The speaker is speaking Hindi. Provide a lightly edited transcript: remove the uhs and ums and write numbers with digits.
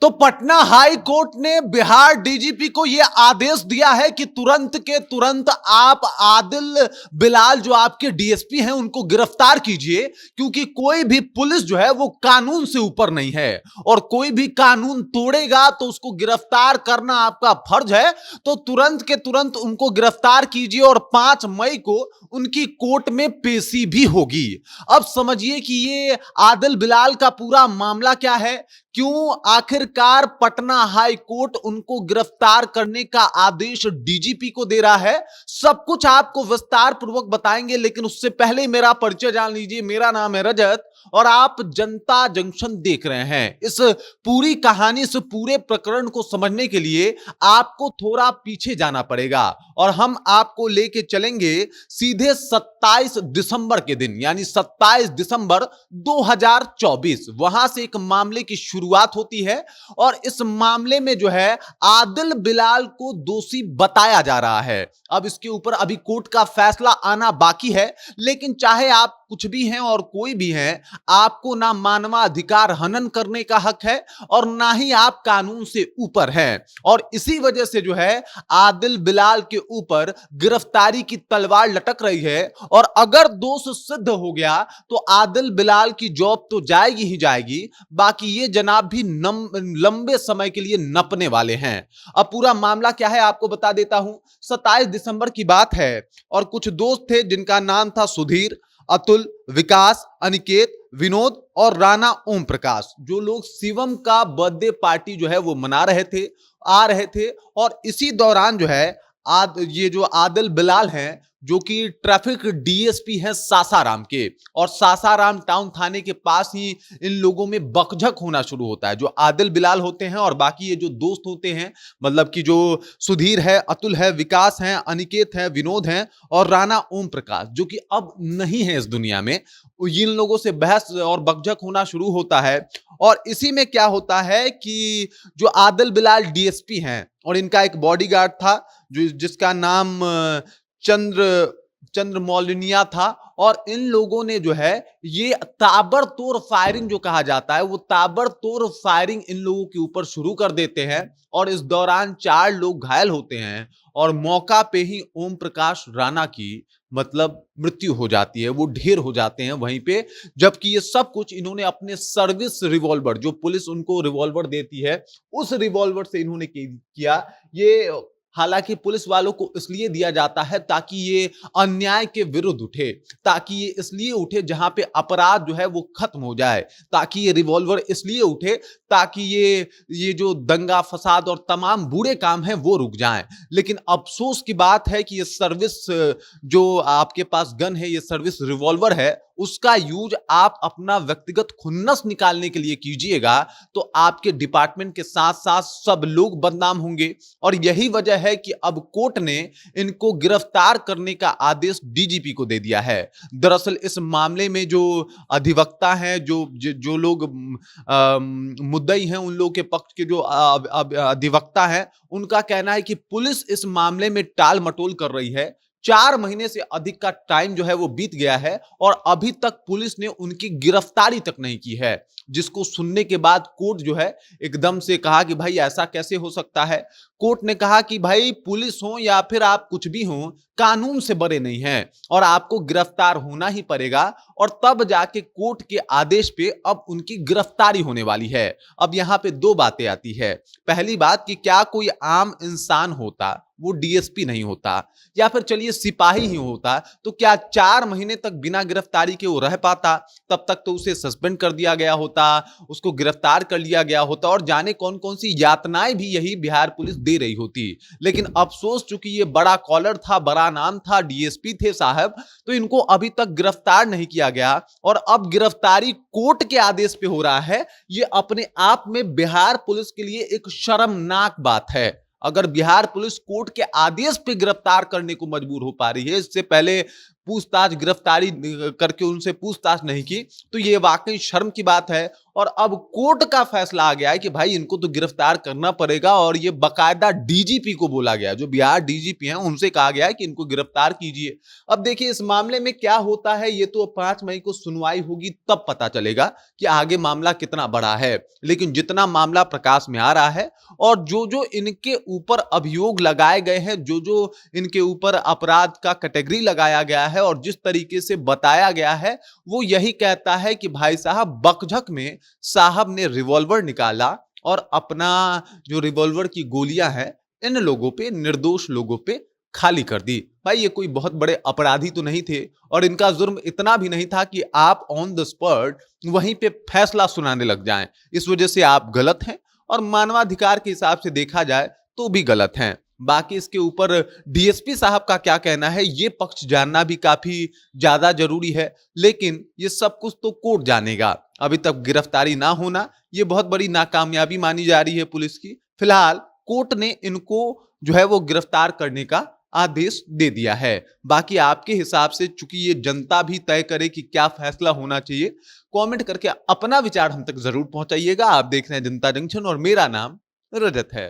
तो पटना हाई कोर्ट ने बिहार डीजीपी को यह आदेश दिया है कि तुरंत के तुरंत आप आदिल बिलाल जो आपके डीएसपी हैं उनको गिरफ्तार कीजिए, क्योंकि कोई भी पुलिस जो है वो कानून से ऊपर नहीं है और कोई भी कानून तोड़ेगा तो उसको गिरफ्तार करना आपका फर्ज है। तो तुरंत के तुरंत उनको गिरफ्तार कीजिए और 5 मई को उनकी कोर्ट में पेशी भी होगी। अब समझिए कि ये आदिल बिलाल का पूरा मामला क्या है, क्यों आखिरकार पटना हाई कोर्ट उनको गिरफ्तार करने का आदेश डीजीपी को दे रहा है, सब कुछ आपको विस्तार पूर्वक बताएंगे। लेकिन उससे पहले मेरा परिचय जान लीजिए। मेरा नाम है रजत और आप जनता जंक्शन देख रहे हैं। इस पूरी कहानी, इस पूरे प्रकरण को समझने के लिए आपको थोड़ा पीछे जाना पड़ेगा और हम आपको लेके चलेंगे सीधे 27 दिसंबर के दिन, यानी 27 दिसंबर 2024। वहां से एक मामले की शुरुआत होती है और इस मामले में जो है आदिल बिलाल को दोषी बताया जा रहा है। अब इसके ऊपर अभी कोर्ट का फैसला आना बाकी है, लेकिन चाहे आप कुछ भी हैं और कोई भी हैं, आपको ना मानवाधिकार हनन करने का हक है और ना ही आप कानून से ऊपर हैं। और इसी वजह से जो है आदिल बिलाल के ऊपर गिरफ्तारी की तलवार लटक रही है और अगर दोष सिद्ध हो गया तो आदिल बिलाल की जॉब तो जाएगी ही जाएगी, बाकी ये जनाब भी लंबे समय के लिए नपने वाले हैं। अब पूरा मामला क्या है आपको बता देता हूं। 27 दिसंबर की बात है और कुछ दोस्त थे जिनका नाम था सुधीर, अतुल, विकास, अनिकेत, विनोद और राणा ओम प्रकाश। जो लोग शिवम का बर्थडे पार्टी जो है वो मना रहे थे, आ रहे थे और इसी दौरान जो है ये जो आदिल बिलाल हैं जो कि ट्रैफिक डीएसपी हैं सासाराम के, और सासाराम टाउन थाने के पास ही इन लोगों में बकझक होना शुरू होता है। जो आदिल बिलाल होते हैं और बाकी ये जो दोस्त होते हैं, मतलब कि जो सुधीर है, अतुल है, विकास है, अनिकेत है, विनोद है और राणा ओम प्रकाश जो कि अब नहीं है इस दुनिया में, इन लोगों से बहस और बकझक होना शुरू होता है। और इसी में क्या होता है कि जो आदिल बिलाल डीएसपी हैं और इनका एक बॉडीगार्ड था जो जिसका नाम चंद्र मौलिनिया था, और इन लोगों ने जो है ये ताबड़तोड़ फायरिंग जो कहा जाता है वो ताबड़तोड़ फायरिंग इन लोगों के ऊपर शुरू कर देते हैं और इस दौरान 4 लोग घायल होते हैं और मौका पे ही ओम प्रकाश राणा की मतलब मृत्यु हो जाती है। वो ढेर हो जाते हैं वहीं पे, जबकि ये सब कुछ इन्होंने अपने सर्विस रिवॉल्वर, जो पुलिस उनको रिवॉल्वर देती है, उस रिवॉल्वर से इन्होंने किया। ये हालांकि पुलिस वालों को इसलिए दिया जाता है ताकि ये अन्याय के विरुद्ध उठे, ताकि ये इसलिए उठे जहां पे अपराध जो है वो खत्म हो जाए, ताकि ये रिवॉल्वर इसलिए उठे ताकि ये जो दंगा फसाद और तमाम बुरे काम हैं वो रुक जाएं। लेकिन अफसोस की बात है कि ये सर्विस जो आपके पास गन है, ये सर्विस रिवॉल्वर है, उसका यूज आप अपना व्यक्तिगत खुन्नस निकालने के लिए कीजिएगा तो आपके डिपार्टमेंट के साथ साथ सब लोग बदनाम होंगे। और यही वजह है कि अब कोर्ट ने इनको गिरफ्तार करने का आदेश डीजीपी को दे दिया है। दरअसल इस मामले में जो अधिवक्ता हैं, जो लोग मुद्दई हैं, उन लोगों के पक्ष के जो अधिवक्ता हैं, उनका कहना है कि पुलिस इस मामले में टाल मटोल कर रही है। 4 महीने से अधिक का टाइम जो है वो बीत गया है और अभी तक पुलिस ने उनकी गिरफ्तारी तक नहीं की है, जिसको सुनने के बाद कोर्ट जो है एकदम से कहा कि भाई ऐसा कैसे हो सकता है। कोर्ट ने कहा कि भाई पुलिस हो या फिर आप कुछ भी हो, कानून से बड़े नहीं हैं और आपको गिरफ्तार होना ही पड़ेगा। और तब जाके कोर्ट के आदेश पे अब उनकी गिरफ्तारी होने वाली है। अब यहां पे 2 बातें आती है। पहली बात कि क्या कोई आम इंसान होता, वो डीएसपी नहीं होता, या फिर चलिए सिपाही ही होता, तो क्या 4 महीने तक बिना गिरफ्तारी के वो रह पाता? तब तक तो उसे सस्पेंड कर दिया गया होता, उसको गिरफ्तार कर लिया गया होता और जाने कौन कौन सी यातनाएं भी यही बिहार पुलिस दे रही होती। लेकिन अफसोस, चूंकि ये बड़ा कॉलर था, बड़ा नाम था, डीएसपी थे साहब, तो इनको अभी तक गिरफ्तार नहीं किया गया और अब गिरफ्तारी कोर्ट के आदेश पे हो रहा है। ये अपने आप में बिहार पुलिस के लिए एक शर्मनाक बात है। अगर बिहार पुलिस कोर्ट के आदेश पे गिरफ्तार करने को मजबूर हो पा रही है, इससे पहले पूछताछ गिरफ्तारी करके उनसे पूछताछ नहीं की, तो ये वाकई शर्म की बात है। और अब कोर्ट का फैसला आ गया है कि भाई इनको तो गिरफ्तार करना पड़ेगा और ये बकायदा डीजीपी को बोला गया, जो बिहार डीजीपी हैं उनसे कहा गया है कि इनको गिरफ्तार कीजिए। अब देखिए इस मामले में क्या होता है, ये तो 5 मई को सुनवाई होगी तब पता चलेगा कि आगे मामला कितना बड़ा है। लेकिन जितना मामला प्रकाश में आ रहा है और जो जो इनके ऊपर अभियोग लगाए गए हैं, जो जो इनके ऊपर अपराध का कैटेगरी लगाया गया है और जिस तरीके से बताया गया है, वो यही कहता है कि भाई साहब बकझक में साहब ने रिवॉल्वर निकाला और अपना जो रिवॉल्वर की गोलियां हैं इन लोगों पे, निर्दोष लोगों पे खाली कर दी। भाई ये कोई बहुत बड़े अपराधी तो नहीं थे और इनका जुर्म इतना भी नहीं था कि आप ऑन द स्पॉट वहीं पे फैसला सुनाने लग जाएं। इस वजह से आप गलत हैं और मानवाधिकार के हिसाब से देखा जाए तो भी गलत हैं। बाकी इसके ऊपर डीएसपी साहब का क्या कहना है, ये पक्ष जानना भी काफी ज्यादा जरूरी है। लेकिन ये सब कुछ तो कोर्ट जानेगा। अभी तक गिरफ्तारी ना होना ये बहुत बड़ी नाकामयाबी मानी जा रही है पुलिस की। फिलहाल कोर्ट ने इनको जो है वो गिरफ्तार करने का आदेश दे दिया है। बाकी आपके हिसाब से, चूंकि ये जनता भी तय करे कि क्या फैसला होना चाहिए, कमेंट करके अपना विचार हम तक जरूर पहुंचाइएगा। आप देख रहे हैं जनता जंक्शन और मेरा नाम रजत है।